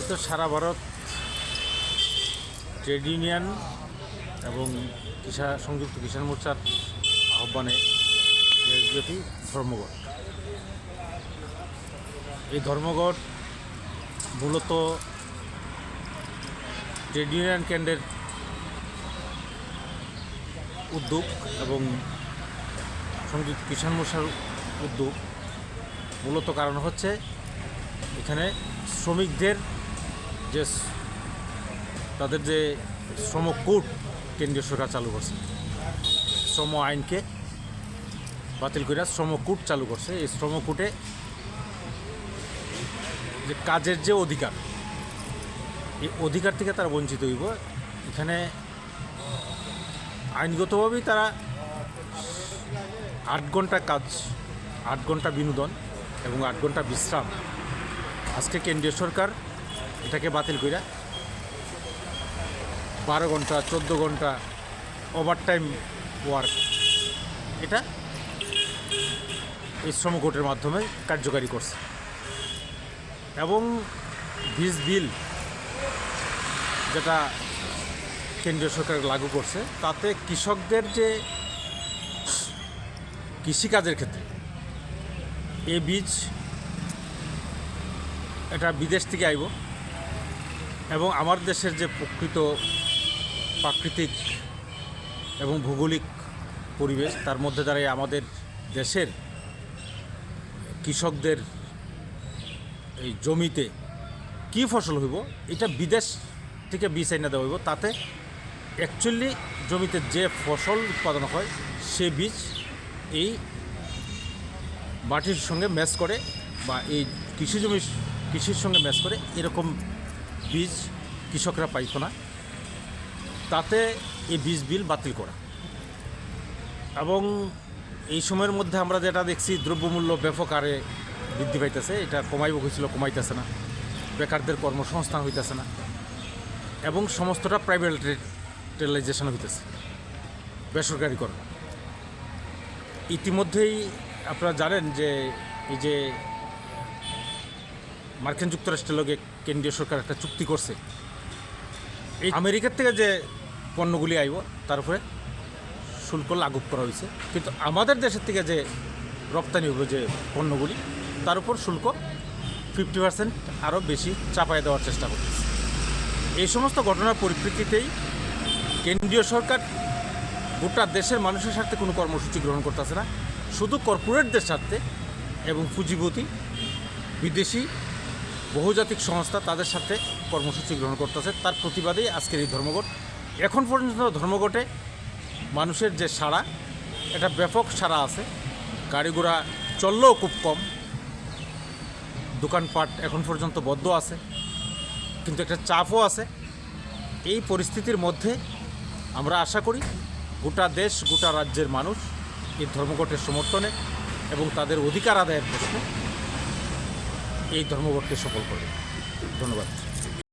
তো সারা Bharat trade union এবং সংযুক্ত কিষাণ মোর্চার আহ্বানে দেশব্যাপী ধর্মঘট। এই ধর্মঘট মূলত ট্রেড ইউনিয়ন কেন্দ্রের উদ্যোগ এবং সংযুক্ত কিষাণ মোর্চার উদ্যোগ। মূলত কারণ হচ্ছে এখানে শ্রমিকদের যে তাদের যে শ্রম কোড কেন্দ্রীয় সরকার চালু করছে, শ্রম আইনকে বাতিল করে শ্রম কোড চালু করছে। এই শ্রম কোডে যে কাজের যে অধিকার, এই অধিকার থেকে তারা বঞ্চিত হইব। এখানে আইনগতভাবেই তারা 8 ঘন্টা কাজ, 8 ঘন্টা বিনোদন এবং 8 ঘন্টা বিশ্রাম, আজকে কেন্দ্রীয় সরকার এটাকে বাতিল করে 12 ঘন্টা 14 ঘন্টা ওভারটাইম ওয়ার্ক, এটা এই শ্রম কোডের মাধ্যমে কার্যকারী করছে। এবং বীজ বিল যেটা কেন্দ্রীয় সরকার লাগু করছে, তাতে কৃষকদের যে কৃষিকাজের ক্ষেত্রে এই বীজ এটা বিদেশ থেকে আইব এবং আমার দেশের যে প্রকৃত প্রাকৃতিক এবং ভৌগোলিক পরিবেশ, তার মধ্যে দাঁড়িয়ে আমাদের দেশের কৃষকদের এই জমিতে কী ফসল হইব, এটা বিদেশ থেকে বীজ আইনা দেওয়া হইব। তাতে অ্যাকচুয়ালি জমিতে যে ফসল উৎপাদন হয় সে বীজ এই মাটির সঙ্গে ম্যাচ করে বা এই কৃষির সঙ্গে ম্যাচ করে, এরকম বীজ কৃষকরা পাইত না। তাতে এই বীজ বিল বাতিল করা। এবং এই সময়ের মধ্যে আমরা যেটা দেখছি, দ্রব্যমূল্য ব্যাপক হারে বৃদ্ধি পাইতেছে। এটা কমাইব হয়েছিল, কমাইতেছে না। বেকারদের কর্মসংস্থান হইতেছে না এবং সমস্তটা প্রাইভেটাইজেশন হইতেছে, বেসরকারিকরণ। ইতিমধ্যেই আপনারা জানেন যে এই যে মার্কিন যুক্তরাষ্ট্রের লগে কেন্দ্রীয় সরকার একটা চুক্তি করছে, এই আমেরিকার থেকে যে পণ্যগুলি আইব তার উপরে শুল্ক লাগু করা হয়েছে। কিন্তু আমাদের দেশের থেকে যে রপ্তানি হইব যে পণ্যগুলি, তার উপর শুল্ক 50% আরও বেশি চাপাই দেওয়ার চেষ্টা করতেছে। এই সমস্ত ঘটনার পরিপ্রেক্ষিতেই কেন্দ্রীয় সরকার গোটা দেশের মানুষের স্বার্থে কোনো কর্মসূচি গ্রহণ করতেছে না, শুধু কর্পোরেটদের স্বার্থে এবং পুঁজিপতি বিদেশি বহুজাতিক সংস্থা তাদের সাথে কর্মসূচি গ্রহণ করতেছে। তার প্রতিবাদেই আজকের এই ধর্মঘট। এখন পর্যন্ত ধর্মঘটে মানুষের যে সাড়া, এটা ব্যাপক সাড়া আছে। গাড়ি ঘোড়া চললেও খুব কম, দোকানপাট এখন পর্যন্ত বদ্ধ আছে, কিন্তু একটা চাপও আছে। এই পরিস্থিতির মধ্যে আমরা আশা করি গোটা দেশ, গোটা রাজ্যের মানুষ এই ধর্মঘটের সমর্থনে এবং তাদের অধিকার আদায়ের প্রশ্নে এই ধর্মঘটকে সফল করবে। ধন্যবাদ।